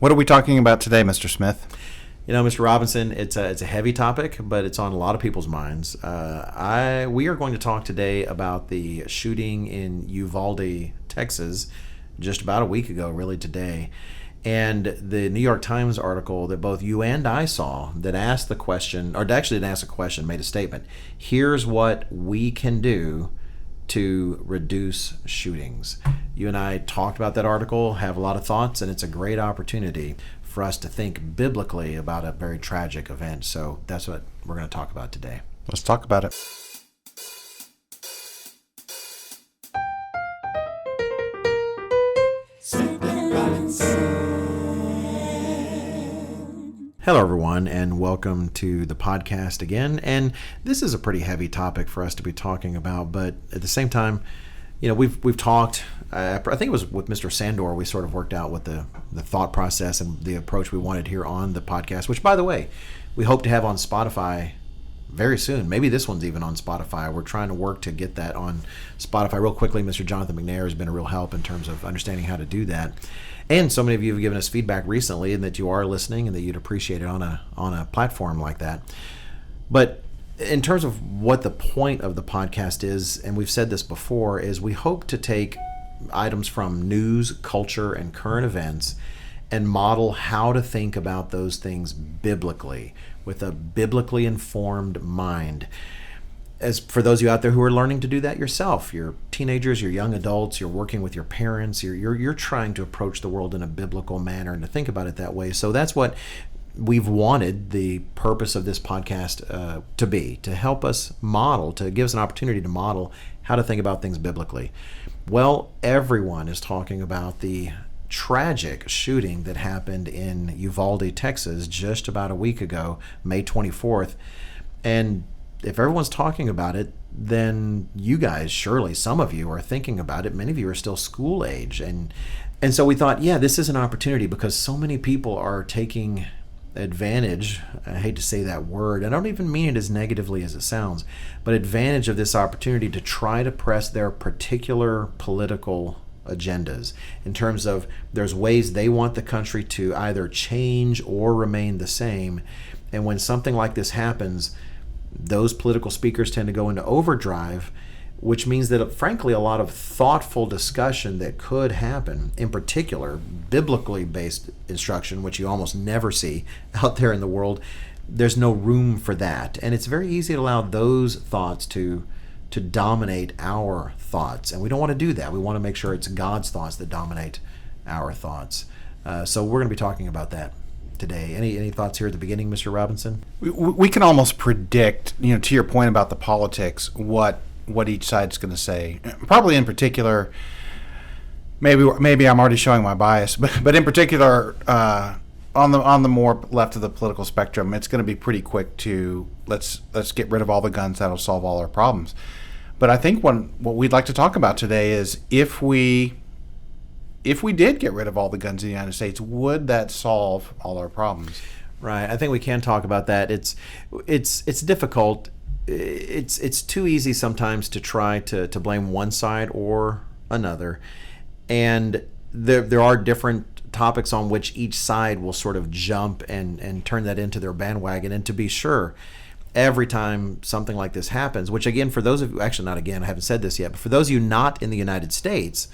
What are we talking about today, Mr. Smith? Mr. Robinson, it's a heavy topic, but it's on a lot of people's minds. We are going to talk today about the shooting in Uvalde, Texas, just about a week ago, really today. And the New York Times article that both you and I saw that asked the question, or actually didn't ask a question, made a statement. Here's what we can do to reduce shootings. You and I talked about that article, have a lot of thoughts, and it's a great opportunity for us to think biblically about a very tragic event. So that's what we're going to talk about today. Let's talk about it. Hello, everyone, and welcome to the podcast again. And this is a pretty heavy topic for us to be talking about, but at the same time, we've talked. I think it was with Mr. Sandor. We sort of worked out what the thought process and the approach we wanted here on the podcast. Which, by the way, we hope to have on Spotify very soon. Maybe this one's even on Spotify. We're trying to work to get that on Spotify real quickly. Mr. Jonathan McNair has been a real help in terms of understanding how to do that. And so many of you have given us feedback recently and that you are listening and that you'd appreciate it on a platform like that. But in terms of what the point of the podcast is, and we've said this before, is we hope to take items from news, culture, and current events and model how to think about those things biblically, with a biblically informed mind. As for those of you out there who are learning to do that yourself, you're teenagers, you're young adults, you're working with your parents, you're trying to approach the world in a biblical manner and to think about it that way. So that's what we've wanted the purpose of this podcast to be, to help us model, to give us an opportunity to model how to think about things biblically. Well, everyone is talking about the tragic shooting that happened in Uvalde, Texas, just about a week ago, May 24th. And if everyone's talking about it, then you guys, surely some of you are thinking about it. Many of you are still school age. And so we thought, this is an opportunity because so many people are taking advantage. I hate to say that word. I don't even mean it as negatively as it sounds, but advantage of this opportunity to try to press their particular political agendas in terms of there's ways they want the country to either change or remain the same. And when something like this happens, those political speakers tend to go into overdrive, which means that, frankly, a lot of thoughtful discussion that could happen, in particular, biblically based instruction, which you almost never see out there in the world, there's no room for that. And it's very easy to allow those thoughts to dominate our thoughts. And we don't want to do that. We want to make sure it's God's thoughts that dominate our thoughts. So we're going to be talking about that today. Any thoughts here at the beginning, Mr. Robinson? We can almost predict, to your point about the politics, what each side's going to say. Probably in particular, maybe I'm already showing my bias, but in particular, on the more left of the political spectrum, it's going to be pretty quick to let's get rid of all the guns. That'll solve all our problems. But I think what we'd like to talk about today is if we did get rid of all the guns in the United States, would that solve all our problems? Right. I think we can talk about that. It's difficult. It's too easy sometimes to try to blame one side or another. And there are different topics on which each side will sort of jump and turn that into their bandwagon. And to be sure, every time something like this happens, which again, for those of you, actually not again, I haven't said this yet, but for those of you not in the United States,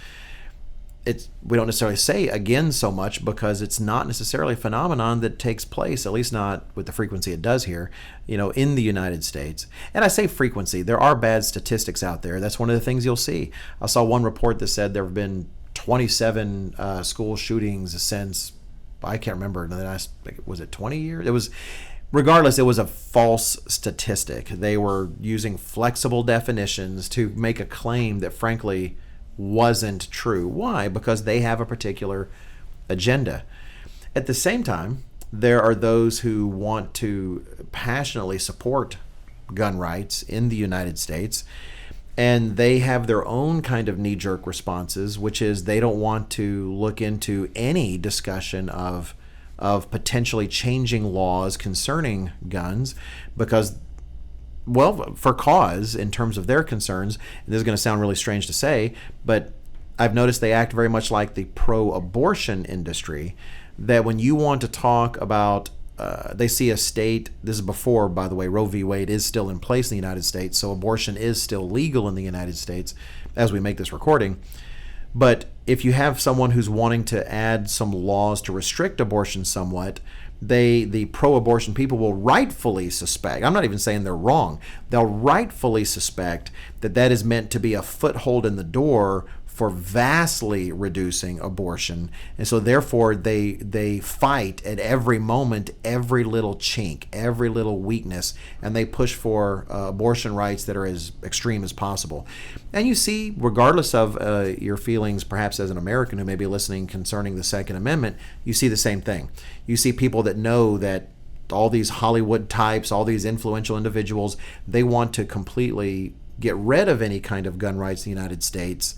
we don't necessarily say again so much because it's not necessarily a phenomenon that takes place, at least not with the frequency it does here, in the United States. And I say frequency, there are bad statistics out there. That's one of the things you'll see. I saw one report that said there have been 27 school shootings since, I can't remember, was it 20 years? Regardless, it was a false statistic. They were using flexible definitions to make a claim that frankly wasn't true. Why? Because they have a particular agenda. At the same time, there are those who want to passionately support gun rights in the United States, and they have their own kind of knee-jerk responses, which is they don't want to look into any discussion of potentially changing laws concerning guns because, well, for cause in terms of their concerns. And this is going to sound really strange to say, but I've noticed they act very much like the pro-abortion industry, that when you want to talk about, they see a state, this is before, by the way, Roe v. Wade is still in place in the United States, so abortion is still legal in the United States as we make this recording. But if you have someone who's wanting to add some laws to restrict abortion somewhat, the pro-abortion people will rightfully suspect, I'm not even saying they're wrong, they'll rightfully suspect that that is meant to be a foothold in the door for vastly reducing abortion. And so therefore they fight at every moment, every little chink, every little weakness, and they push for abortion rights that are as extreme as possible. And you see, regardless of your feelings perhaps as an American who may be listening concerning the Second Amendment, you see the same thing. You see people that know that all these Hollywood types, all these influential individuals, they want to completely get rid of any kind of gun rights in the United States.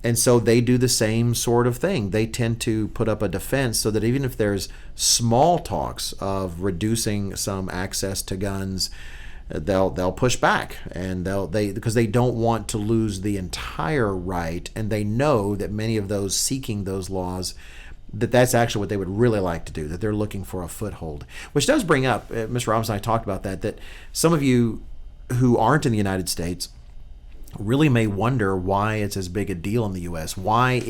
And so they do the same sort of thing. They tend to put up a defense so that even if there's small talks of reducing some access to guns, they'll push back, and because they don't want to lose the entire right, and they know that many of those seeking those laws, that's actually what they would really like to do, that they're looking for a foothold. Which does bring up, Mr. Robinson and I talked about that some of you who aren't in the United States really may wonder why it's as big a deal in the U.S. Why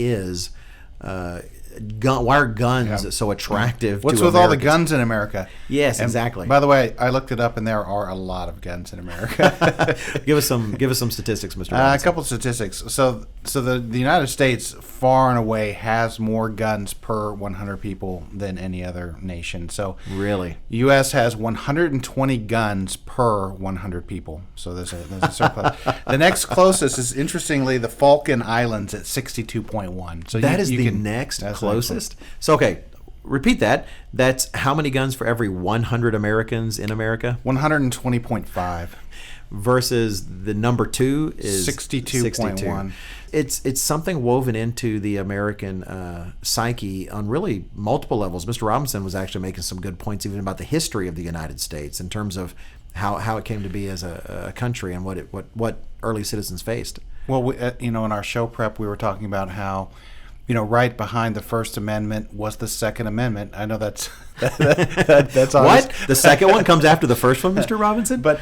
are guns so attractive What's to with Americans? all the guns in America? Yes, And exactly. by the way, I looked it up, and there are a lot of guns in America. Give us some statistics, Mr. A Robinson. couple of statistics. So the United States far and away has more guns per 100 people than any other nation. So Really? U.S. has 120 guns per 100 people. So there's a surplus. The next closest is, interestingly, the Falkland Islands at 62.1. So That is you the can, next that's closest? So, okay, repeat that. That's how many guns for every 100 Americans in America? 120.5. Versus the number 2 is 62.1. It's something woven into the American psyche on really multiple levels. Mr. Robinson was actually making some good points even about the history of the United States in terms of how it came to be as a country and what early citizens faced. Well, we, in our show prep, we were talking about how, right behind the First Amendment was the Second Amendment. I know that's that's what? The second one comes after the first one, Mr. Robinson? But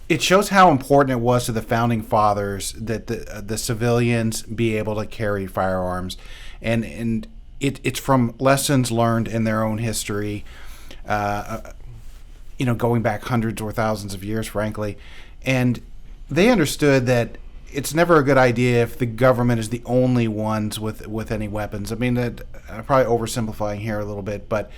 it shows how important it was to the founding fathers that the civilians be able to carry firearms, and it's from lessons learned in their own history, going back hundreds or thousands of years, frankly, and they understood that it's never a good idea if the government is the only ones with any weapons. I mean, I'm probably oversimplifying here a little bit, but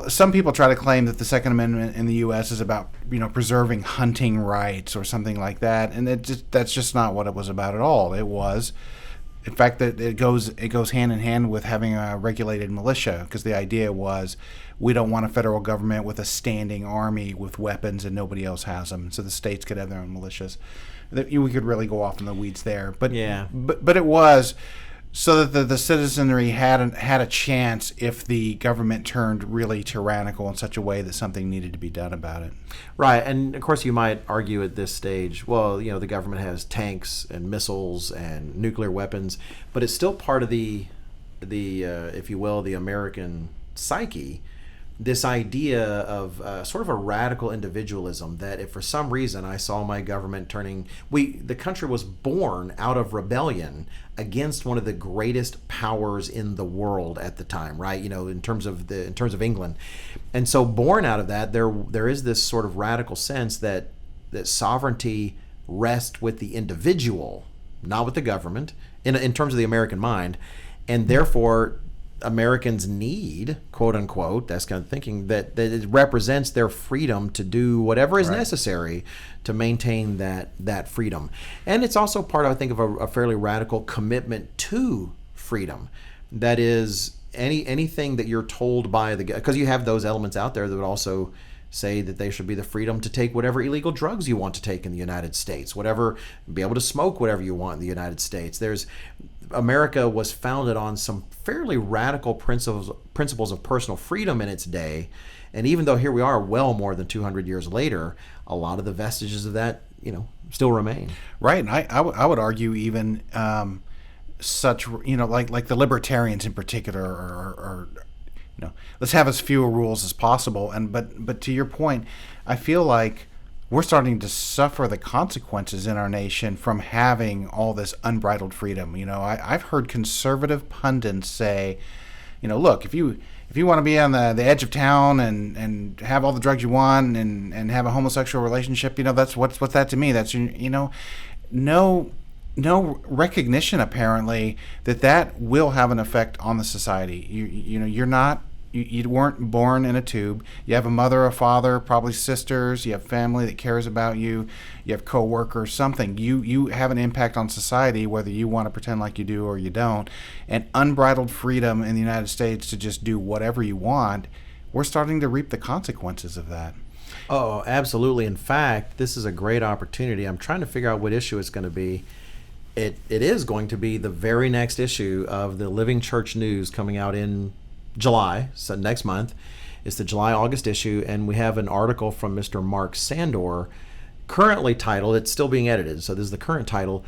some people try to claim that the Second Amendment in the U.S. is about preserving hunting rights or something like that, and that's just not what it was about at all. It was, in fact, that it goes hand in hand with having a regulated militia, because the idea was we don't want a federal government with a standing army with weapons and nobody else has them, so the states could have their own militias. We could really go off in the weeds there, but it was so that the citizenry had a chance if the government turned really tyrannical in such a way that something needed to be done about it. Right, and of course you might argue at this stage, well, the government has tanks and missiles and nuclear weapons, but it's still part of the if you will, the American psyche. This idea of sort of a radical individualism, that if for some reason I saw my government the country was born out of rebellion against one of the greatest powers in the world at the time, right? In terms of England, and so born out of that, there is this sort of radical sense that sovereignty rests with the individual, not with the government, in terms of the American mind, and therefore Americans need, quote unquote, that's kind of thinking, that it represents their freedom to do whatever is necessary to maintain that freedom. And it's also part, I think, of a fairly radical commitment to freedom. That is, anything that you're told by because you have those elements out there that would also say that they should be the freedom to take whatever illegal drugs you want to take in the United States, be able to smoke whatever you want in the United States. America was founded on some fairly radical principles of personal freedom in its day, and even though here we are well more than 200 years later, a lot of the vestiges of that still remain. Right, and I would argue even such like the libertarians in particular are let's have as few rules as possible. And but to your point, I feel like we're starting to suffer the consequences in our nation from having all this unbridled freedom. I've heard conservative pundits say, look, if you want to be on the edge of town and have all the drugs you want and have a homosexual relationship, that's what's that to me. That's no recognition apparently that will have an effect on the society. You weren't born in a tube. You have a mother, a father, probably sisters. You have family that cares about you. You have coworkers, something. You have an impact on society, whether you want to pretend like you do or you don't. And unbridled freedom in the United States to just do whatever you want, we're starting to reap the consequences of that. Oh, absolutely. In fact, this is a great opportunity. I'm trying to figure out what issue it's going to be. It is going to be the very next issue of the Living Church News coming out in July, so next month. It's the July-August issue, and we have an article from Mr. Mark Sandor, currently titled, it's still being edited, so this is the current title,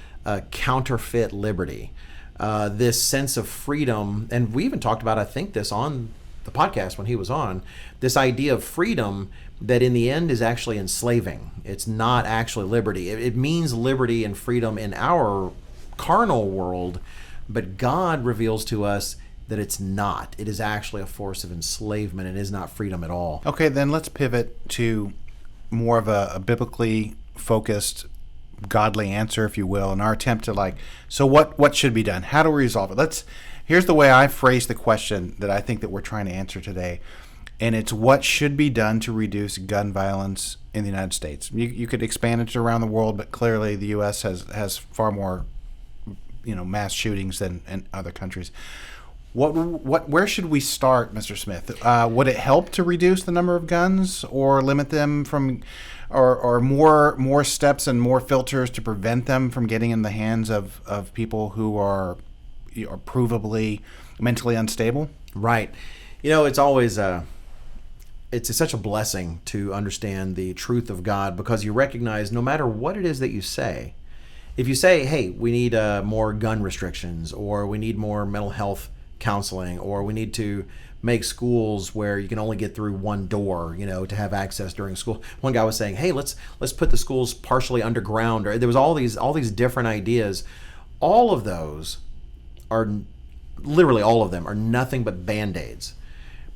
Counterfeit Liberty. This sense of freedom, and we even talked about, I think, this on the podcast when he was on, this idea of freedom that in the end is actually enslaving. It's not actually liberty. It means liberty and freedom in our carnal world, but God reveals to us that it's not. It is actually a force of enslavement and is not freedom at all. Okay, then let's pivot to more of a biblically focused, godly answer, if you will, in our attempt to so what should be done? How do we resolve it? Here's the way I phrase the question that I think that we're trying to answer today, and it's what should be done to reduce gun violence in the United States. You could expand it to around the world, but clearly the U.S. has far more mass shootings than in other countries. Where should we start, Mr. Smith? Would it help to reduce the number of guns or limit them from, or more steps and more filters to prevent them from getting in the hands of people who are provably mentally unstable? Right. It's always it's such a blessing to understand the truth of God, because you recognize no matter what it is that you say, if you say, hey, we need more gun restrictions, or we need more mental health counseling, or we need to make schools where you can only get through one door, to have access during school. One guy was saying, hey, let's put the schools partially underground. Or there was all these different ideas. All of those are, literally all of them are nothing but Band-Aids.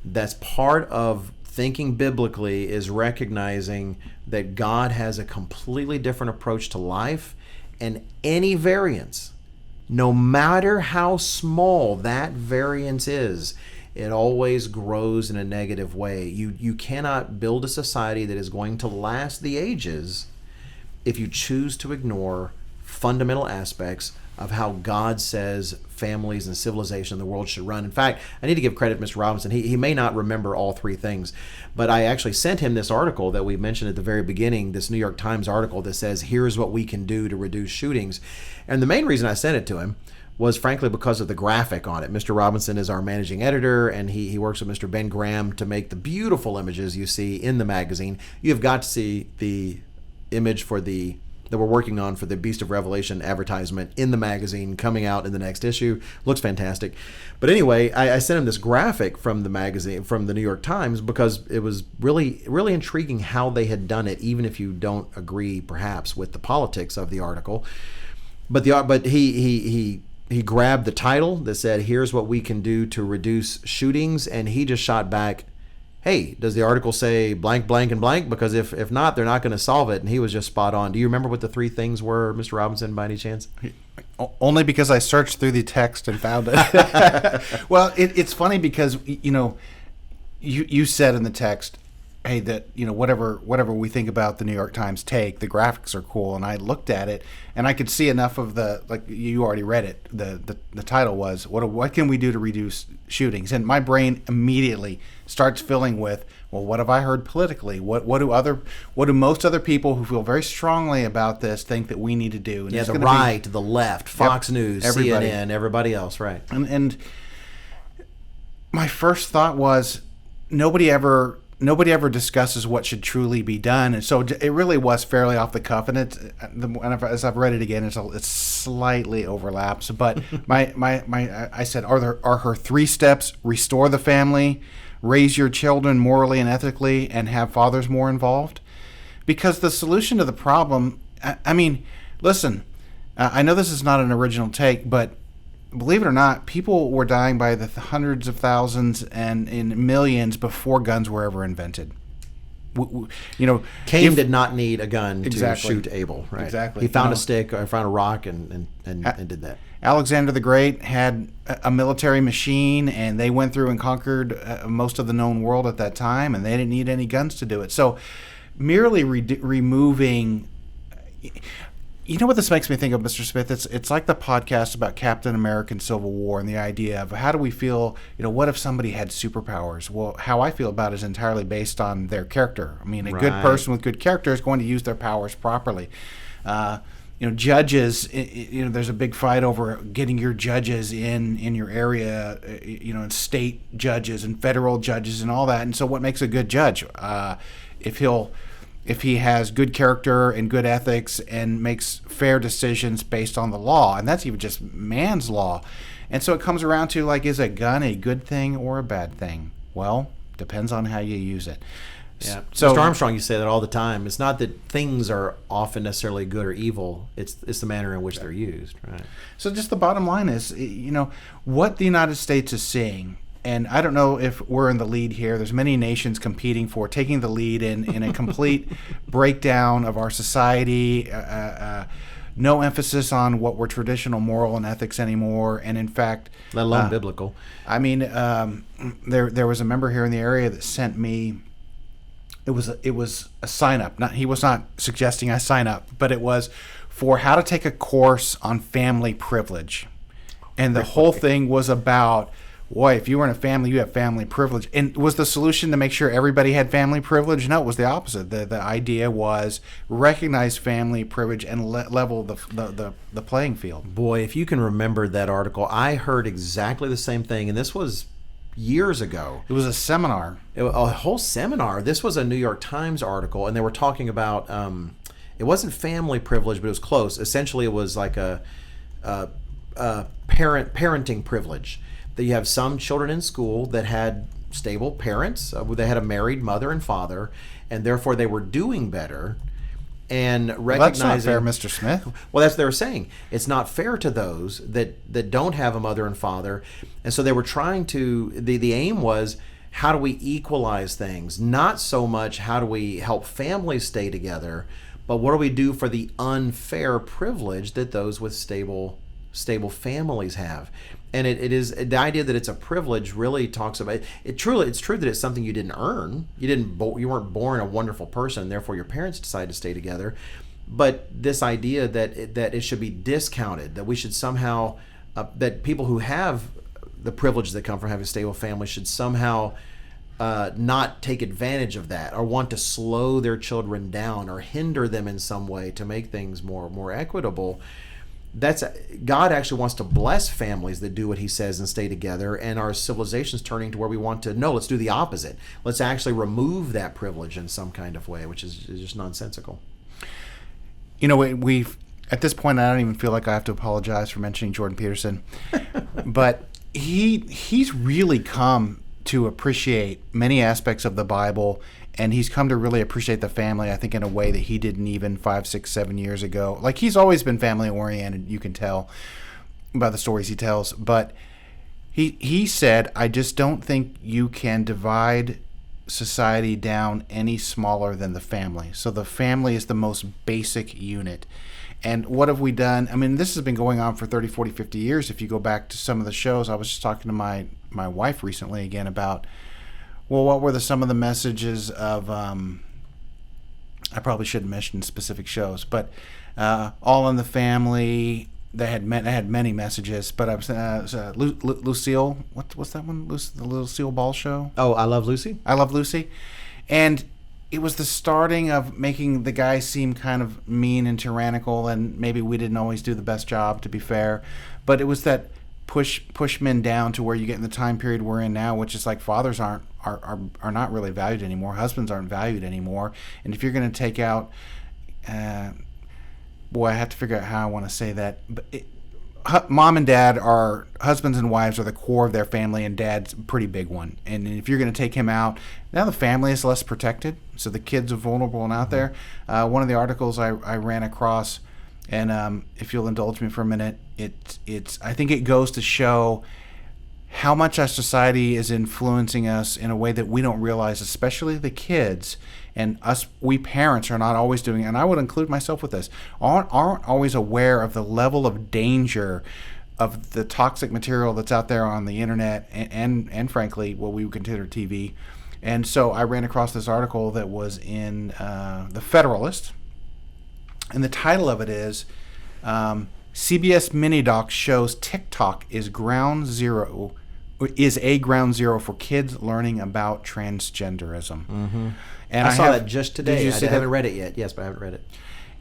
That's part of thinking biblically, is recognizing that God has a completely different approach to life, and any variance, no matter how small that variance is, it always grows in a negative way. You cannot build a society that is going to last the ages if you choose to ignore fundamental aspects of how God says families and civilization in the world should run. In fact, I need to give credit to Mr. Robinson. He may not remember all three things, but I actually sent him this article that we mentioned at the very beginning, this New York Times article that says, here's what we can do to reduce shootings. And the main reason I sent it to him was frankly because of the graphic on it. Mr. Robinson is our managing editor, and he works with Mr. Ben Graham to make the beautiful images you see in the magazine. You have got to see the image that we're working on for the Beast of Revelation advertisement in the magazine coming out in the next issue. Looks fantastic. But anyway, I sent him this graphic from the magazine, from the New York Times, because it was really, really intriguing how they had done it, even if you don't agree perhaps with the politics of the article. But he grabbed the title that said, here's what we can do to reduce shootings, and he just shot back, hey, does the article say blank, blank, and blank? Because if not, they're not going to solve it. And he was just spot on. Do you remember what the three things were, Mr. Robinson, by any chance? Only because I searched through the text and found it. Well, it's funny because, you said in the text, hey, that, whatever we think about the New York Times take, the graphics are cool. And I looked at it, and I could see enough of you already read it. The title was, what can we do to reduce shootings? And my brain immediately starts filling with, well, what have I heard politically? What do most other people who feel very strongly about this think that we need to do? And the right, the left, Fox News, everybody. CNN, everybody else, right? And my first thought was, nobody ever nobody ever discusses what should truly be done, and so it really was fairly off the cuff. And as I've read it again, it slightly overlaps. But I said, are her 3 steps: restore the family, raise your children morally and ethically, and have fathers more involved? Because the solution to the problem, I mean, listen, I know this is not an original take, but believe it or not, people were dying by the hundreds of thousands and in millions before guns were ever invented. Cain did not need a gun exactly, to shoot Abel. Right? Exactly. He found a stick or found a rock and did that. Alexander the Great had a military machine, and they went through and conquered most of the known world at that time, and they didn't need any guns to do it. So merely removing... You know what this makes me think of, Mr. Smith? It's like the podcast about Captain America and Civil War and the idea of how do we feel, what if somebody had superpowers? Well, how I feel about it is entirely based on their character. I mean, a good person with good character is going to use their powers properly. Judges, there's a big fight over getting your judges in your area, and state judges and federal judges and all that. And so what makes a good judge? If he has good character and good ethics and makes fair decisions based on the law, and that's even just man's law. And so it comes around to, like, is a gun a good thing or a bad thing? Well, depends on how you use it. Yeah. So, Mr. Armstrong, you say that all the time. It's not that things are often necessarily good or evil. It's the manner in which they're used, right? So just the bottom line is, what the United States is seeing. And I don't know if we're in the lead here. There's many nations competing for taking the lead in a complete breakdown of our society. No emphasis on what were traditional moral and ethics anymore. And in fact, let alone biblical. I mean, there was a member here in the area that sent me. It was a sign up. He was not suggesting I sign up, but it was for how to take a course on family privilege, and the whole thing was about. Boy, if you were in a family, you have family privilege. And was the solution to make sure everybody had family privilege? No, it was the opposite. The idea was recognize family privilege and level the playing field. Boy, if you can remember that article, I heard exactly the same thing, and this was years ago. It was a seminar. A whole seminar. This was a New York Times article, and they were talking about, it wasn't family privilege, but it was close. Essentially, it was like a parenting privilege. That you have some children in school that had stable parents, they had a married mother and father, and therefore they were doing better. And recognizing, that's not fair, Mr. Smith. Well, that's what they were saying. It's not fair to those that don't have a mother and father, and so they were trying to. The aim was, how do we equalize things? Not so much how do we help families stay together, but what do we do for the unfair privilege that those with stable families have. And it is the idea that it's a privilege really talks about it. Truly, it's true that it's something you didn't earn. You weren't born a wonderful person, and therefore your parents decided to stay together. But this idea that it should be discounted, that we should somehow that people who have the privilege that come from having a stable family should somehow not take advantage of that, or want to slow their children down, or hinder them in some way to make things more equitable. God actually wants to bless families that do what he says and stay together, and our civilization's turning to where we want to, let's do the opposite. Let's actually remove that privilege in some kind of way, which is just nonsensical. We've at this point, I don't even feel like I have to apologize for mentioning Jordan Peterson, but he's really come to appreciate many aspects of the Bible, and he's come to really appreciate the family, I think, in a way that he didn't even 5, 6, 7 years ago. Like, he's always been family-oriented, you can tell by the stories he tells. But he said, I just don't think you can divide society down any smaller than the family. So the family is the most basic unit. And what have we done? I mean, this has been going on for 30, 40, 50 years. If you go back to some of the shows, I was just talking to my wife recently again about, well, what were some of the messages of, I probably shouldn't mention specific shows, but All in the Family, they had many messages, but I was Lucille, what's that one? The Lucille Ball show? Oh, I Love Lucy? I Love Lucy. And it was the starting of making the guy seem kind of mean and tyrannical, and maybe we didn't always do the best job, to be fair, but it was that push men down to where you get in the time period we're in now, which is like fathers are not really valued anymore, husbands aren't valued anymore, and if you're going to take out, I have to figure out how I want to say that, but mom and dad are husbands and wives are the core of their family, and dad's a pretty big one. And if you're going to take him out, now the family is less protected, so the kids are vulnerable and out there. One of the articles I ran across, and if you'll indulge me for a minute, it's I think it goes to show how much our society is influencing us in a way that we don't realize, especially the kids. And we parents are not always doing it, and I would include myself with this, aren't always aware of the level of danger of the toxic material that's out there on the internet and frankly, what we would consider TV. And so I ran across this article that was in the Federalist, and the title of it is CBS Mini-Doc shows TikTok is a ground zero for kids learning about transgenderism. Mm-hmm. And I saw that just today. I haven't read it yet. Yes, but I haven't read it.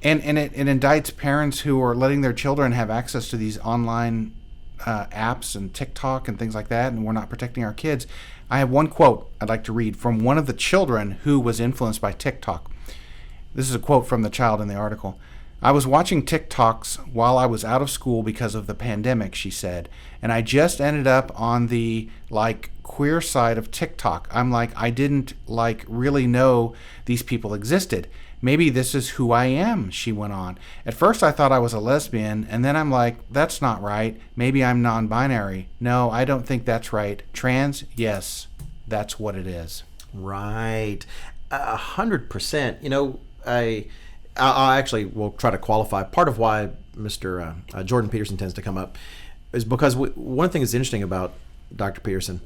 And it indicts parents who are letting their children have access to these online apps and TikTok and things like that, and we're not protecting our kids. I have one quote I'd like to read from one of the children who was influenced by TikTok. This is a quote from the child in the article. I was watching TikToks while I was out of school because of the pandemic, she said, and I just ended up on the queer side of TikTok. I'm like, I didn't really know these people existed. Maybe this is who I am, she went on. At first I thought I was a lesbian, and then I'm like, that's not right. Maybe I'm non-binary. No, I don't think that's right. Trans? Yes, that's what it is. Right. 100%. You know, I actually will try to qualify. Part of why Mr. Jordan Peterson tends to come up is because one thing that's interesting about Dr. Peterson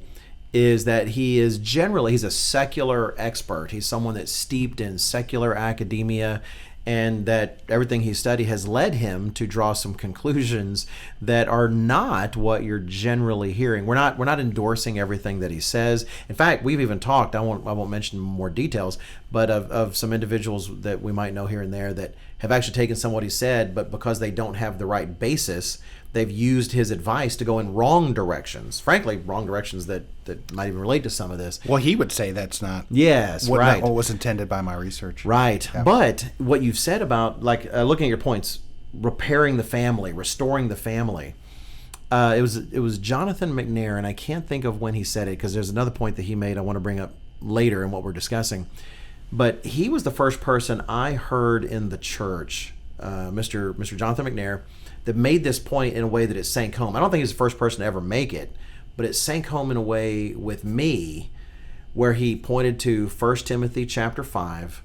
is that he's a secular expert. He's someone that's steeped in secular academia, and that everything he studied has led him to draw some conclusions that are not what you're generally hearing. We're not endorsing everything that he says. In fact, we've even talked, I won't mention more details, but of some individuals that we might know here and there that have actually taken some of what he said, but because they don't have the right basis, they've used his advice to go in wrong directions. Frankly, wrong directions that might even relate to some of this. Well, he would say that's not right. What was intended by my research. Right. Yeah. But what you've said about, looking at your points, repairing the family, restoring the family, it was Jonathan McNair, and I can't think of when he said it because there's another point that he made I want to bring up later in what we're discussing. But he was the first person I heard in the church, Mr. Jonathan McNair, that made this point in a way that it sank home. I don't think he's the first person to ever make it, but it sank home in a way with me where he pointed to 1 Timothy chapter 5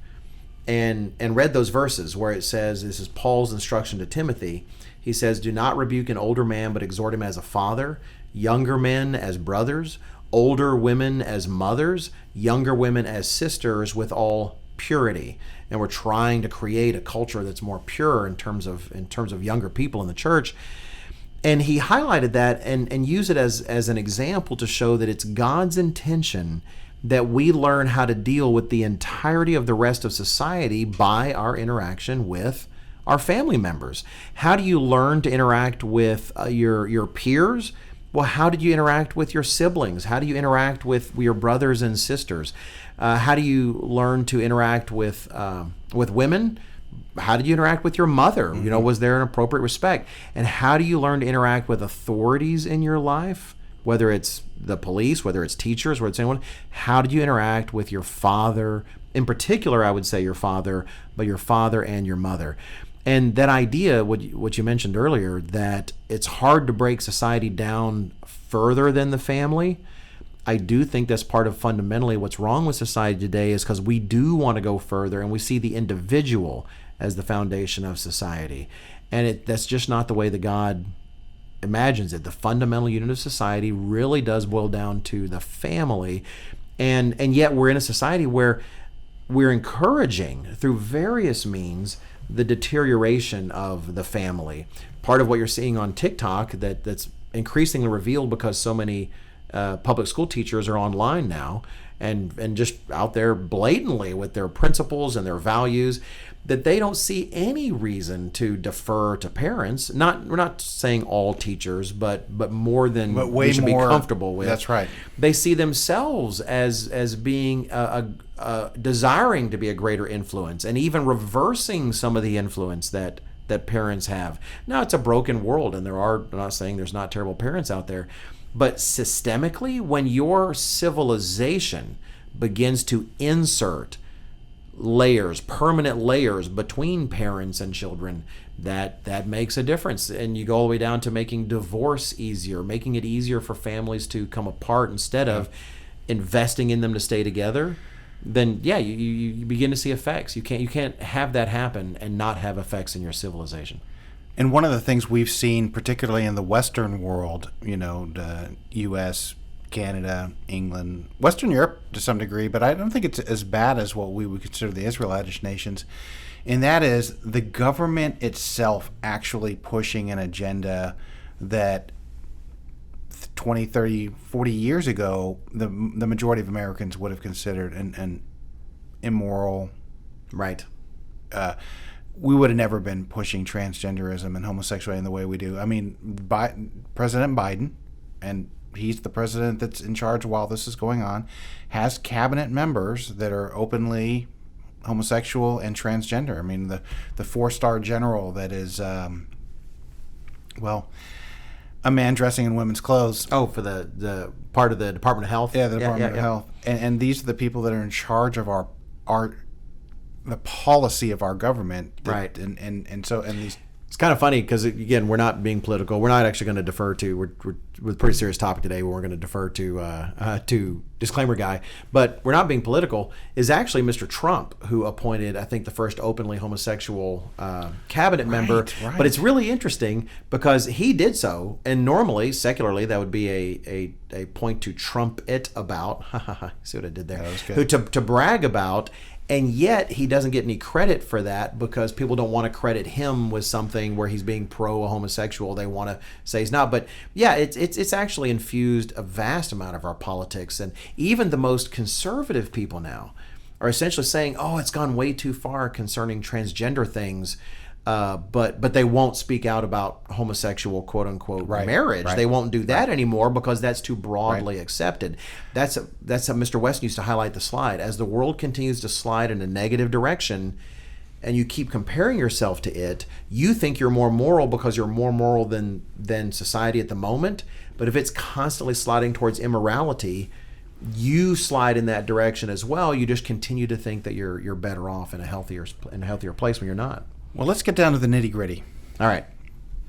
and read those verses where it says, this is Paul's instruction to Timothy. He says, do not rebuke an older man, but exhort him as a father, younger men as brothers, older women as mothers, younger women as sisters with all purity. And we're trying to create a culture that's more pure in terms of younger people in the church. And he highlighted that and used it as an example to show that it's God's intention that we learn how to deal with the entirety of the rest of society by our interaction with our family members. How do you learn to interact with your peers? Well, how did you interact with your siblings? How do you interact with your brothers and sisters? How do you learn to interact with women? How did you interact with your mother? Mm-hmm. You know, was there an appropriate respect? And how do you learn to interact with authorities in your life? Whether it's the police, whether it's teachers, whether it's anyone. How did you interact with your father? In particular, I would say your father, but your father and your mother. And that idea, what you mentioned earlier, that it's hard to break society down further than the family, I do think that's part of fundamentally what's wrong with society today is because we do want to go further and we see the individual as the foundation of society. And that's just not the way that God imagines it. The fundamental unit of society really does boil down to the family. And yet we're in a society where we're encouraging through various means the deterioration of the family. Part of what you're seeing on TikTok that's increasingly revealed because so many public school teachers are online now and just out there blatantly with their principles and their values, that they don't see any reason to defer to parents. We're not saying all teachers, but more than way we should more, be comfortable with. That's right. They see themselves as being desiring to be a greater influence, and even reversing some of the influence that parents have. Now, it's a broken world, and I'm not saying there's not terrible parents out there, but systemically, when your civilization begins to insert permanent layers between parents and children, that makes a difference. And you go all the way down to making divorce easier, making it easier for families to come apart instead of investing in them to stay together. Then you begin to see effects. You can't have that happen and not have effects in your civilization. And one of the things we've seen, particularly in the Western world, the U.S., Canada, England, Western Europe to some degree, but I don't think it's as bad as what we would consider the Israelitish nations. And that is the government itself actually pushing an agenda that 20, 30, 40 years ago, the majority of Americans would have considered an immoral. Right. We would have never been pushing transgenderism and homosexuality in the way we do. I mean, President Biden, and he's the president that's in charge while this is going on, has cabinet members that are openly homosexual and transgender. I mean, the 4-star general that is, a man dressing in women's clothes. Oh, for the part of the Department of Health? Yeah, the Department of Health. And these are the people that are in charge of the policy of our government. Right. And so these. It's kind of funny because, again, we're not being political. We're not actually going to defer to. We're with a pretty serious topic today. We're going to defer to disclaimer guy, but we're not being political. Is actually Mr. Trump, who appointed, I think, the first openly homosexual cabinet member. Right. But it's really interesting because he did so, and normally, secularly, that would be a point to trump it about. See what I did there? That was good. To brag about. And yet he doesn't get any credit for that because people don't want to credit him with something where he's being pro-homosexual. They want to say he's not. But yeah, it's actually infused a vast amount of our politics. And even the most conservative people now are essentially saying, oh, it's gone way too far concerning transgender things. But they won't speak out about homosexual quote unquote marriage. Right. They won't do that anymore because that's too broadly accepted. That's how Mr. Weston used to highlight the slide. As the world continues to slide in a negative direction, and you keep comparing yourself to it, you think you're more moral because you're more moral than society at the moment. But if it's constantly sliding towards immorality, you slide in that direction as well. You just continue to think that you're better off in a healthier place when you're not. Well, let's get down to the nitty-gritty. All right.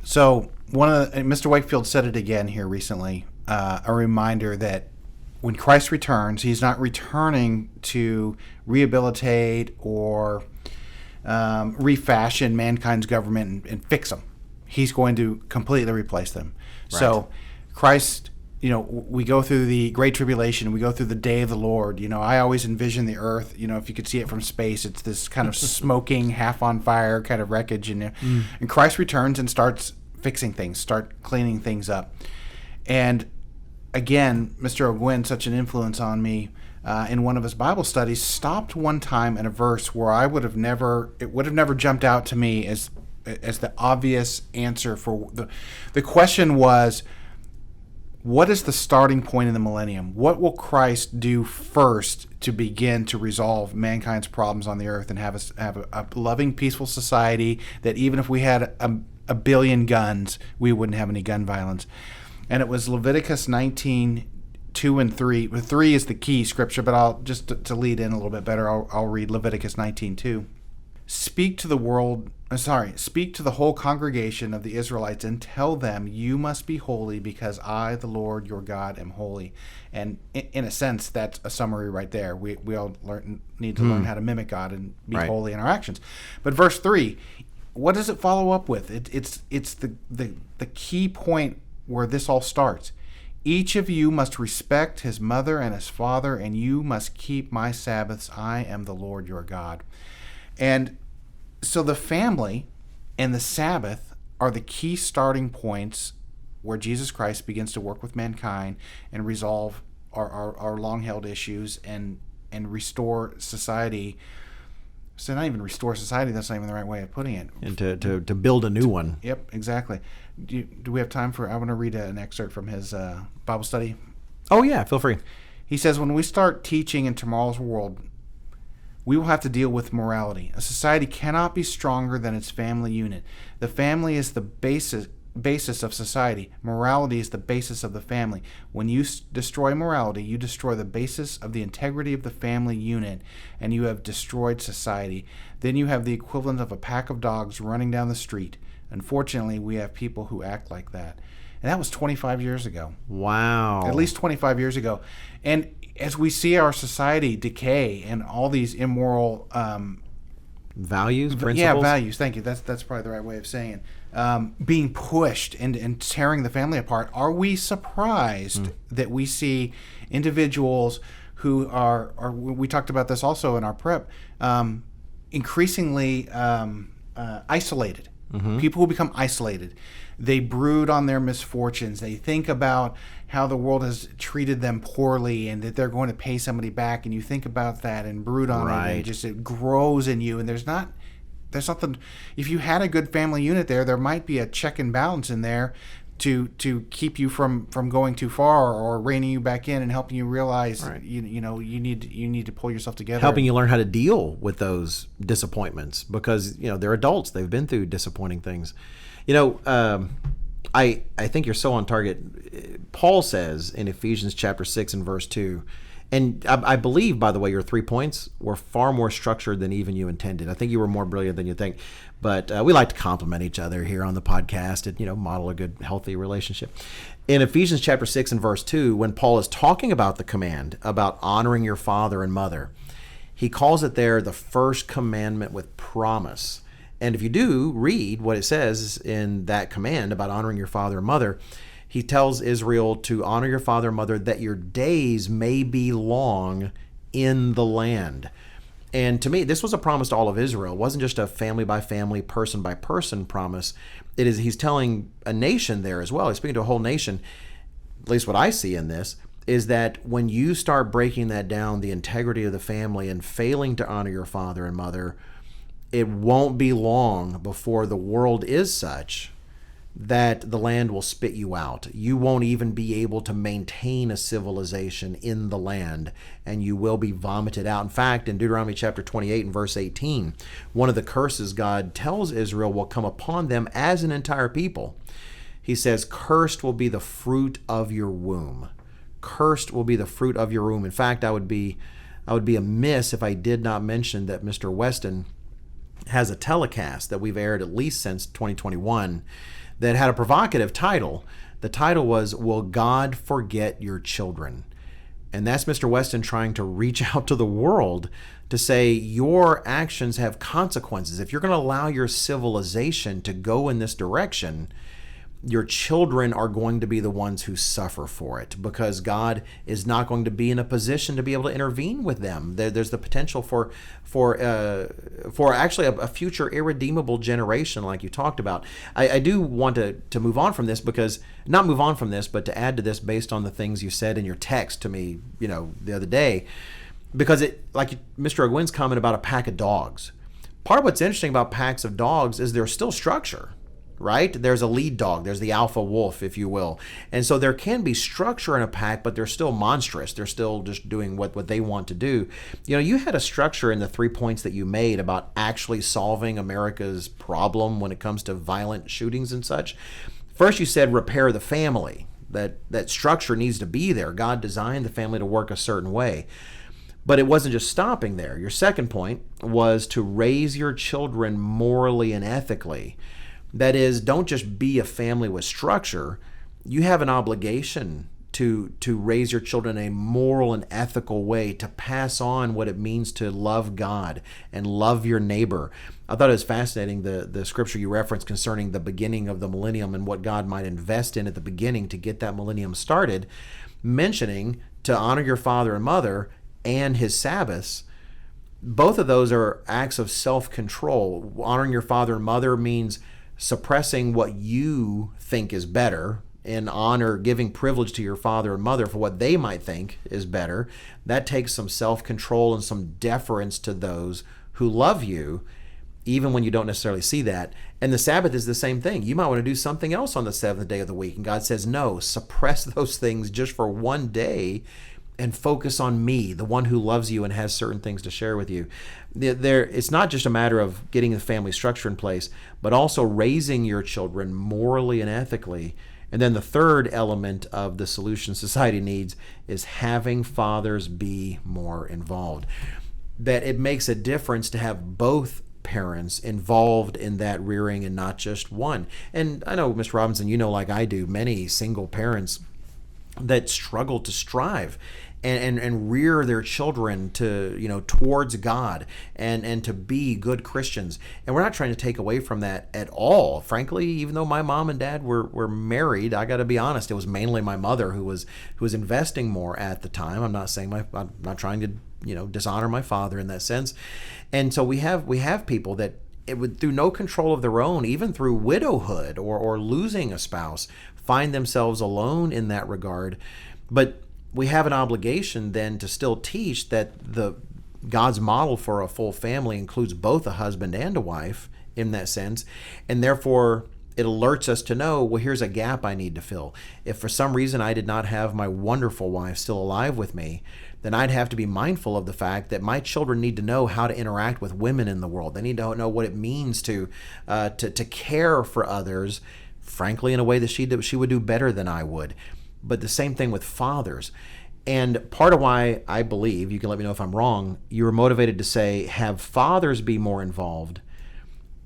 So Mr. Wakefield said it again here recently, a reminder that when Christ returns, he's not returning to rehabilitate or refashion mankind's government and fix them. He's going to completely replace them. Right. So Christ, we go through the Great Tribulation, we go through the Day of the Lord. I always envision the earth, if you could see it from space, it's this kind of smoking, half on fire kind of wreckage. And Christ returns and starts fixing things, start cleaning things up. And again, Mr. O'Gwen, such an influence on me, in one of his Bible studies, stopped one time in a verse where it would have never jumped out to me as the obvious answer for the question was, what is the starting point in the millennium? What will Christ do first to begin to resolve mankind's problems on the earth and have a loving, peaceful society that even if we had a billion guns, we wouldn't have any gun violence? And it was Leviticus 19:2 and 3. 3 is the key scripture, but I'll just to lead in a little bit better, I'll read Leviticus 19:2. Speak to the whole congregation of the Israelites and tell them, you must be holy because I, the Lord your God, am holy. And in a sense, that's a summary right there. We all need to learn how to mimic God and be holy in our actions. But verse 3, what does it follow up with? It's the key point where this all starts. Each of you must respect his mother and his father, and you must keep my Sabbaths. I am the Lord your God. And so the family and the Sabbath are the key starting points where Jesus Christ begins to work with mankind and resolve our long-held issues and restore society. So not even restore society, that's not even the right way of putting it. And to build a new one. Yep, exactly. Do we have time for, I want to read an excerpt from his Bible study. Oh, yeah, feel free. He says, when we start teaching in tomorrow's world, we will have to deal with morality. A society cannot be stronger than its family unit. The family is the basis of society. Morality is the basis of the family. When you destroy morality, you destroy the basis of the integrity of the family unit, and you have destroyed society. Then you have the equivalent of a pack of dogs running down the street. Unfortunately, we have people who act like that. And that was 25 years ago. Wow. At least 25 years ago. And as we see our society decay and all these immoral values, principles? Yeah, values. Thank you. That's probably the right way of saying it. Being pushed and tearing the family apart. Are we surprised that we see individuals who are we talked about this also in our prep, increasingly isolated. Mm-hmm. People who become isolated. They brood on their misfortunes. They think about how the world has treated them poorly and that they're going to pay somebody back. And you think about that and brood on it. And it grows in you. And there's nothing. If you had a good family unit there might be a check and balance in there to keep you from going too far or reining you back in and helping you realize you need to pull yourself together. Helping you learn how to deal with those disappointments because they're adults. They've been through disappointing things. I think you're so on target. Paul says in Ephesians chapter 6 and verse 2, and I believe, by the way, your 3 points were far more structured than even you intended. I think you were more brilliant than you think. But we like to compliment each other here on the podcast and, model a good, healthy relationship. In Ephesians chapter 6 and verse 2, when Paul is talking about the command about honoring your father and mother, he calls it there the first commandment with promise. And if you do read what it says in that command about honoring your father and mother, he tells Israel to honor your father and mother that your days may be long in the land. And to me, this was a promise to all of Israel. It wasn't just a family by family, person by person promise. He's telling a nation there as well. He's speaking to a whole nation. At least what I see in this is that when you start breaking that down, the integrity of the family and failing to honor your father and mother, it won't be long before the world is such that the land will spit you out. You won't even be able to maintain a civilization in the land, and you will be vomited out. In fact, in Deuteronomy chapter 28 and verse 18, one of the curses God tells Israel will come upon them as an entire people. He says, cursed will be the fruit of your womb. Cursed will be the fruit of your womb. In fact, I would be amiss if I did not mention that Mr. Weston has a telecast that we've aired at least since 2021 that had a provocative title. The title was, Will God Forget Your Children? And that's Mr. Weston trying to reach out to the world to say your actions have consequences. If you're going to allow your civilization to go in this direction, your children are going to be the ones who suffer for it because God is not going to be in a position to be able to intervene with them. There's the potential for actually a future irredeemable generation like you talked about. I do want to move on from this because, not move on from this, but to add to this based on the things you said in your text to me, the other day, because like Mr. Ogwin's comment about a pack of dogs. Part of what's interesting about packs of dogs is there's still structure. Right? There's a lead dog. There's the alpha wolf, if you will. And so there can be structure in a pack, but they're still monstrous. They're still just doing what they want to do. You had a structure in the 3 points that you made about actually solving America's problem when it comes to violent shootings and such. First, you said repair the family. That structure needs to be there. God designed the family to work a certain way. But it wasn't just stopping there. Your second point was to raise your children morally and ethically. That is, don't just be a family with structure. You have an obligation to raise your children in a moral and ethical way, to pass on what it means to love God and love your neighbor. I thought it was fascinating, the scripture you referenced concerning the beginning of the millennium and what God might invest in at the beginning to get that millennium started, mentioning to honor your father and mother and his Sabbaths. Both of those are acts of self-control. Honoring your father and mother means suppressing what you think is better, and honor, giving privilege to your father and mother for what they might think is better. That takes some self-control and some deference to those who love you, even when you don't necessarily see that. And the Sabbath is the same thing. You might want to do something else on the seventh day of the week. And God says, no, suppress those things just for one day and focus on me, the one who loves you and has certain things to share with you. It's not just a matter of getting the family structure in place, but also raising your children morally and ethically. And then the third element of the solution society needs is having fathers be more involved. That it makes a difference to have both parents involved in that rearing and not just one. And I know, Mr. Robinson, you know, like I do, many single parents that struggle to strive and rear their children to, you know, towards God and to be good Christians. And we're not trying to take away from that at all. Frankly, even though my mom and dad were married, I got to be honest, it was mainly my mother who was investing more at the time. I'm not saying I'm not trying to, you know, dishonor my father in that sense. And so we have people that it would, through no control of their own, even through widowhood or losing a spouse, find themselves alone in that regard. But we have an obligation then to still teach that God's model for a full family includes both a husband and a wife in that sense. And therefore, it alerts us to know, well, here's a gap I need to fill. If for some reason I did not have my wonderful wife still alive with me, then I'd have to be mindful of the fact that my children need to know how to interact with women in the world. They need to know what it means to care for others, frankly, in a way that she would do better than I would. But the same thing with fathers. And part of why I believe, you can let me know if I'm wrong, you were motivated to say, have fathers be more involved,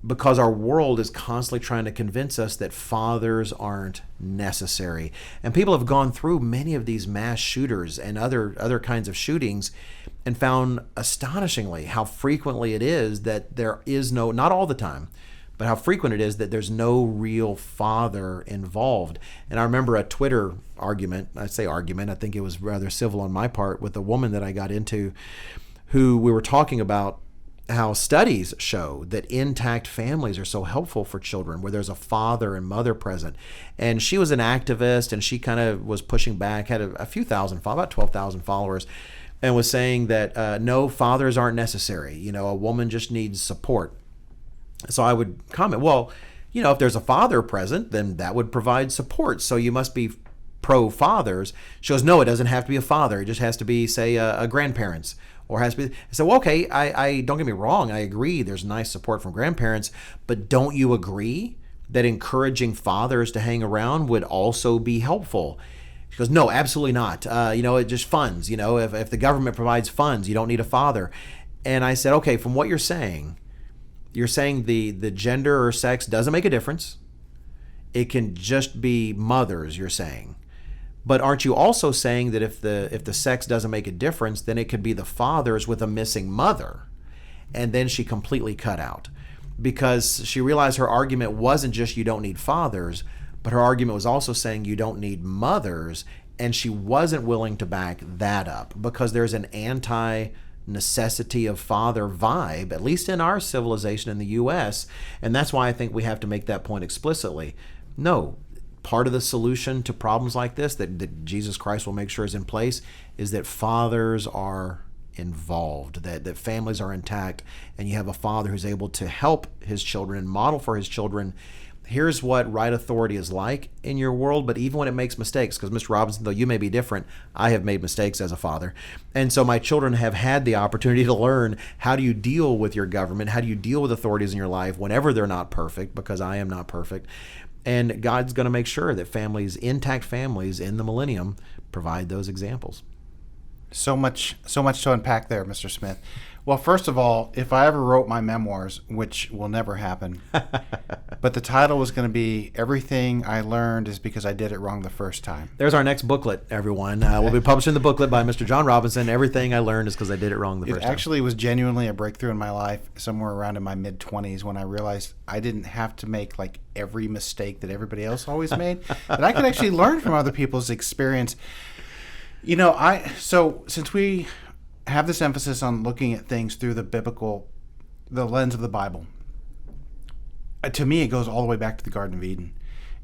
because our world is constantly trying to convince us that fathers aren't necessary. And people have gone through many of these mass shooters and other kinds of shootings and found astonishingly how frequently it is that there is no, not all the time, but how frequent it is that there's no real father involved. And I remember a Twitter argument, I say argument, I think it was rather civil on my part, with a woman that I got into, who we were talking about how studies show that intact families are so helpful for children, where there's a father and mother present. And she was an activist, and she kind of was pushing back, had a few thousand, about 12,000 followers, and was saying that no, fathers aren't necessary. You know, a woman just needs support. So I would comment, well, you know, if there's a father present, then that would provide support. So you must be pro-fathers. She goes, no, it doesn't have to be a father. It just has to be, say, a grandparents. Or has to be. I said, well, okay, I don't get me wrong. I agree there's nice support from grandparents, but don't you agree that encouraging fathers to hang around would also be helpful? She goes, no, absolutely not. You know, it just funds. You know, if the government provides funds, you don't need a father. And I said, okay, from what you're saying the gender or sex doesn't make a difference. It can just be mothers, you're saying. But aren't you also saying that if the sex doesn't make a difference, then it could be the fathers with a missing mother? And then she completely cut out, because she realized her argument wasn't just you don't need fathers, but her argument was also saying you don't need mothers, and she wasn't willing to back that up because there's an anti-necessity of father vibe, at least in our civilization in the U.S., and that's why I think we have to make that point explicitly. No. Part of the solution to problems like this that Jesus Christ will make sure is in place is that fathers are involved, that families are intact, and you have a father who's able to help his children and model for his children. Here's what right authority is like in your world, but even when it makes mistakes, because Mr. Robinson, though you may be different, I have made mistakes as a father. And so my children have had the opportunity to learn, how do you deal with your government? How do you deal with authorities in your life whenever they're not perfect, because I am not perfect. And God's going to make sure that families, intact families in the millennium, provide those examples. So much to unpack there, Mr. Smith. Well, first of all, if I ever wrote my memoirs, which will never happen, but the title was going to be Everything I Learned is Because I Did It Wrong the First Time. There's our next booklet, everyone. We'll be publishing the booklet by Mr. John Robinson, Everything I Learned is Because I Did It Wrong the First Time. It actually was genuinely a breakthrough in my life somewhere around in my mid-20s when I realized I didn't have to make like every mistake that everybody else always made, that I could actually learn from other people's experience. You know, so since we have this emphasis on looking at things through the lens of the Bible, to me it goes all the way back to the Garden of Eden.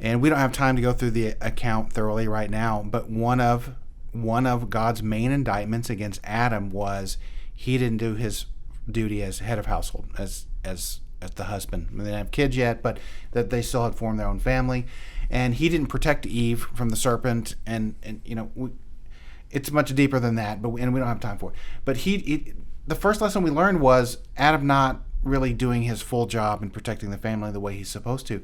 And we don't have time to go through the account thoroughly right now, but one of God's main indictments against Adam was he didn't do his duty as head of household, as the husband. I mean, they didn't have kids yet, but that they still had formed their own family, and he didn't protect Eve from the serpent. And it's much deeper than that, and we don't have time for it. But the first lesson we learned was Adam not really doing his full job in protecting the family the way he's supposed to.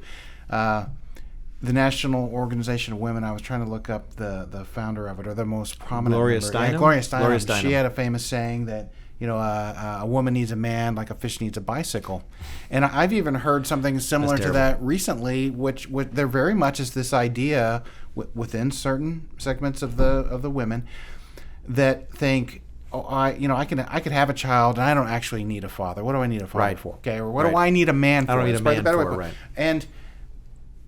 The National Organization of Women, I was trying to look up the founder of it, or the most prominent Gloria member. Steinem? Yeah, Gloria Steinem. Gloria Steinem. She had a famous saying that, a woman needs a man like a fish needs a bicycle. And I've even heard something similar to that recently, which there very much is this idea within certain segments of the women that think, I could have a child and I don't actually need a father. What do I need a father for? Okay, or what do I need a man for? I don't need a man for, right. And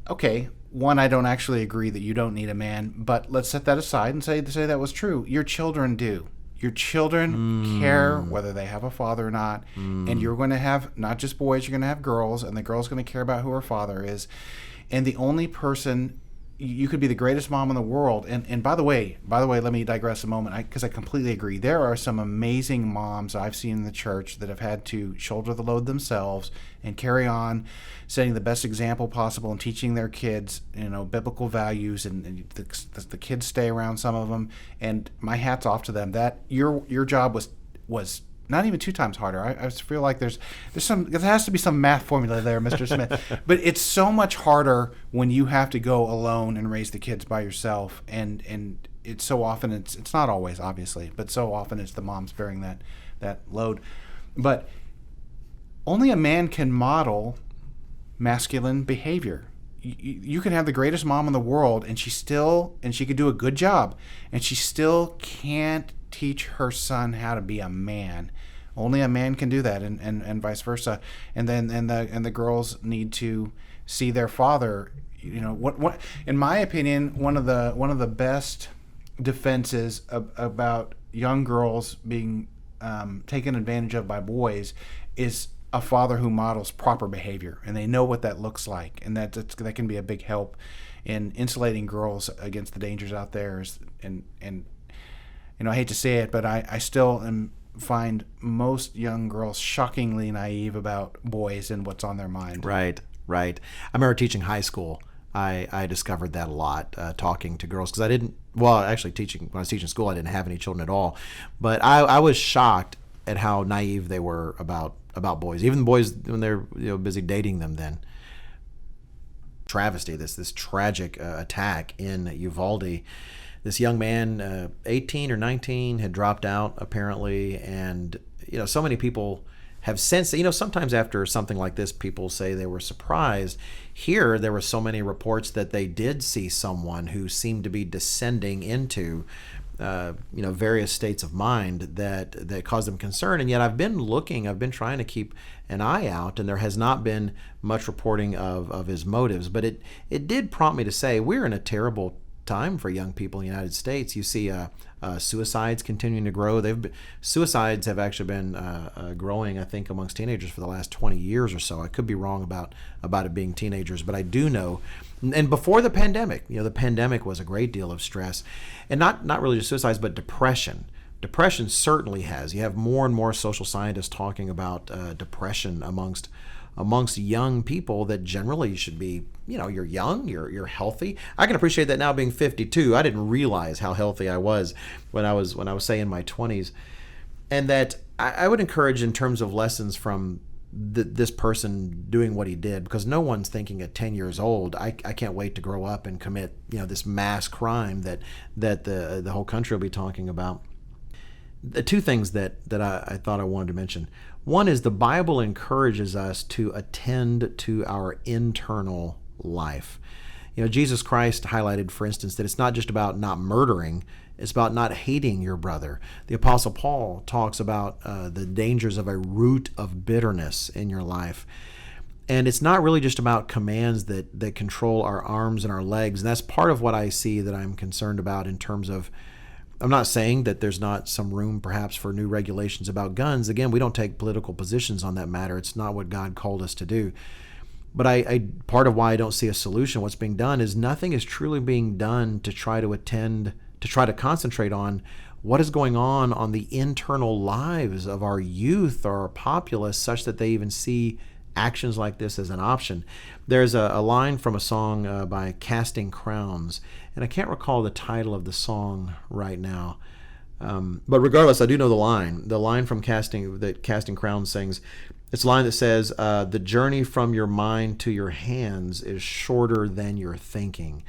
okay, one, I don't actually agree that you don't need a man, but let's set that aside and say that was true. Your children do. Your children care whether they have a father or not, and you're going to have not just boys, you're going to have girls, and the girl's going to care about who her father is. And the only person, you could be the greatest mom in the world. And by the way, let me digress a moment, because I completely agree. There are some amazing moms I've seen in the church that have had to shoulder the load themselves and carry on, setting the best example possible and teaching their kids, biblical values, and the kids stay around some of them. And my hat's off to them. That your job was not even 2 times harder. I just feel like there has to be some math formula there, Mr. Smith. But it's so much harder when you have to go alone and raise the kids by yourself. And it's so often, it's not always, obviously, but so often it's the moms bearing that load. But only a man can model masculine behavior. You can have the greatest mom in the world, and she could do a good job, and she still can't teach her son how to be a man. Only a man can do that, and vice versa. And the girls need to see their father. What in my opinion, one of the best defenses about young girls being taken advantage of by boys is a father who models proper behavior, and they know what that looks like, and that can be a big help in insulating girls against the dangers out there. And I hate to say it, but I still find most young girls shockingly naive about boys and what's on their mind. Right. I remember teaching high school. I discovered that a lot, talking to girls, because when I was teaching school, I didn't have any children at all. But I was shocked at how naive they were about boys, even boys when they're busy dating them then. Travesty, this tragic attack in Uvalde. This young man, 18 or 19, had dropped out apparently, and so many people have since. Sometimes after something like this, people say they were surprised. Here, there were so many reports that they did see someone who seemed to be descending into, various states of mind that caused them concern. And yet, I've been trying to keep an eye out, and there has not been much reporting of his motives. But it did prompt me to say we're in a terrible time for young people in the United States. You see suicides continuing to grow. Suicides have actually been growing, I think, amongst teenagers for the last 20 years or so. I could be wrong about it being teenagers, but I do know. And before the pandemic, the pandemic was a great deal of stress, and not really just suicides, but depression. Depression certainly has. You have more and more social scientists talking about depression amongst young people, that generally should be, you're young, you're healthy. I can appreciate that now, being 52. I didn't realize how healthy I was when I was say in my 20s. And that I would encourage, in terms of lessons from this person doing what he did, because no one's thinking at 10 years old, I can't wait to grow up and commit this mass crime that the whole country will be talking about. The 2 things that I thought I wanted to mention. One is the Bible encourages us to attend to our internal life. Jesus Christ highlighted, for instance, that it's not just about not murdering, it's about not hating your brother. The Apostle Paul talks about the dangers of a root of bitterness in your life. And it's not really just about commands that control our arms and our legs. And that's part of what I see that I'm concerned about, in terms of, I'm not saying that there's not some room perhaps for new regulations about guns. Again, we don't take political positions on that matter. It's not what God called us to do. But I part of why I don't see a solution, what's being done, is nothing is truly being done to try to concentrate on what is going on the internal lives of our youth or our populace, such that they even see actions like this as an option. There's a line from a song by Casting Crowns, and I can't recall the title of the song right now. But regardless, I do know the line. The line from Casting Crowns sings, it's a line that says, the journey from your mind to your hands is shorter than your thinking.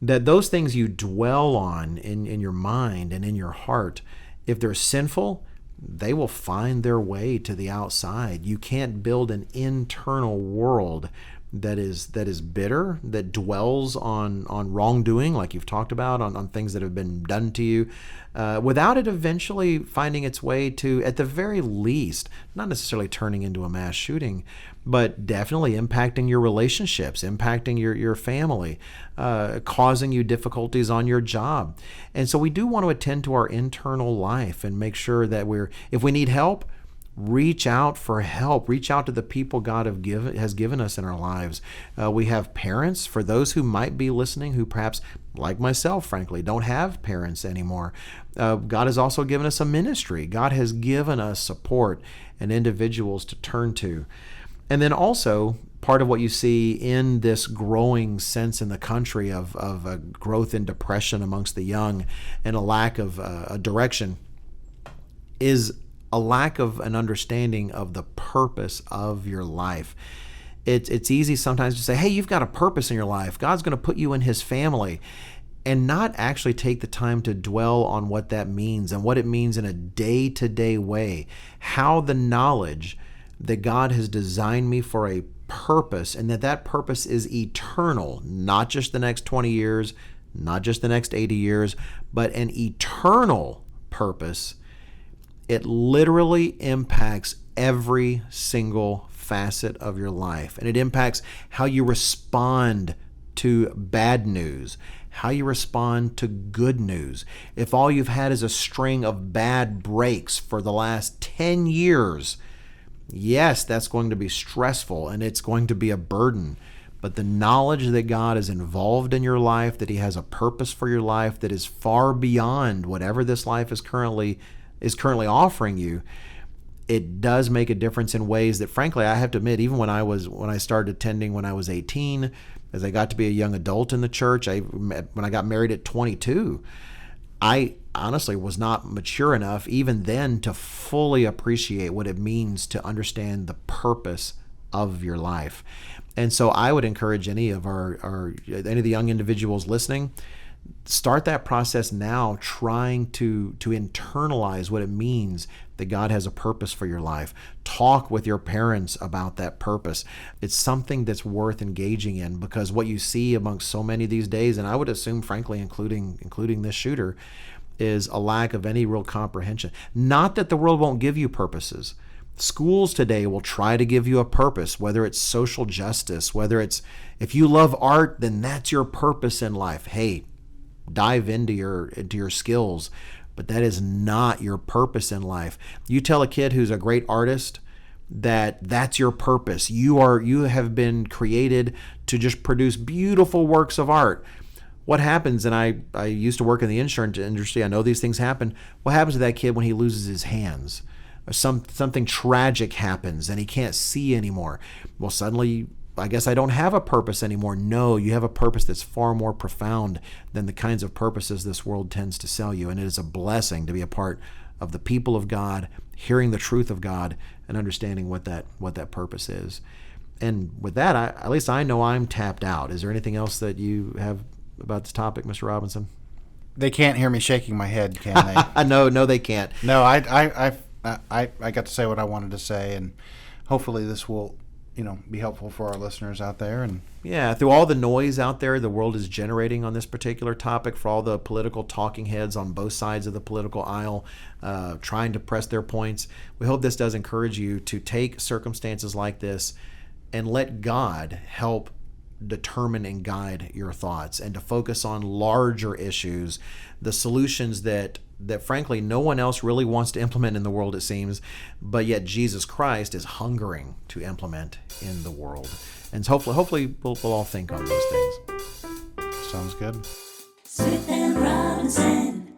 That those things you dwell on in your mind and in your heart, if they're sinful, they will find their way to the outside. You can't build an internal world that is bitter, that dwells on wrongdoing, like you've talked about, on things that have been done to you, without it eventually finding its way to, at the very least, not necessarily turning into a mass shooting, but definitely impacting your relationships, impacting your family, causing you difficulties on your job. And so we do want to attend to our internal life and make sure that if we need help, reach out for help. Reach out to the people God has given us in our lives. We have parents, for those who might be listening, who perhaps, like myself, frankly, don't have parents anymore. God has also given us a ministry. God has given us support and individuals to turn to. And then also, part of what you see in this growing sense in the country of a growth in depression amongst the young and a lack of a direction is a lack of an understanding of the purpose of your life. It's easy sometimes to say, hey, you've got a purpose in your life. God's going to put you in his family, and not actually take the time to dwell on what that means and what it means in a day-to-day way. How the knowledge that God has designed me for a purpose, and that purpose is eternal, not just the next 20 years, not just the next 80 years, but an eternal purpose. It literally impacts every single facet of your life. And it impacts how you respond to bad news, how you respond to good news. If all you've had is a string of bad breaks for the last 10 years, yes, that's going to be stressful and it's going to be a burden. But the knowledge that God is involved in your life, that he has a purpose for your life that is far beyond whatever this life is currently offering you, it does make a difference in ways that, frankly, I have to admit, even when I started attending when I was 18, as I got to be a young adult in the church, when I got married at 22, I honestly was not mature enough even then to fully appreciate what it means to understand the purpose of your life. And so I would encourage any of any of the young individuals listening, start that process now, trying to internalize what it means that God has a purpose for your life. Talk with your parents about that purpose. It's something that's worth engaging in, because what you see amongst so many these days, and I would assume, frankly, including this shooter, is a lack of any real comprehension. Not that the world won't give you purposes. Schools today will try to give you a purpose, whether it's social justice, whether it's, if you love art, then that's your purpose in life. Hey, dive into your skills, but that is not your purpose in life. You tell a kid who's a great artist that's your purpose. You have been created to just produce beautiful works of art. What happens, and I used to work in the insurance industry, I know these things happen. What happens to that kid when he loses his hands? Or something tragic happens and he can't see anymore. Well, suddenly, I guess I don't have a purpose anymore. No, you have a purpose that's far more profound than the kinds of purposes this world tends to sell you. And it is a blessing to be a part of the people of God, hearing the truth of God and understanding what that purpose is. And with that, at least I know I'm tapped out. Is there anything else that you have about this topic, Mr. Robinson? They can't hear me shaking my head, can they? No, they can't. No, I got to say what I wanted to say, and hopefully this will, be helpful for our listeners out there. And yeah, through all the noise out there the world is generating on this particular topic, for all the political talking heads on both sides of the political aisle trying to press their points, we hope this does encourage you to take circumstances like this and let God help determine and guide your thoughts, and to focus on larger issues, the solutions that frankly no one else really wants to implement in the world, it seems, but yet Jesus Christ is hungering to implement in the world. And so hopefully we'll all think on those things. Sounds good. Smith and Robinson.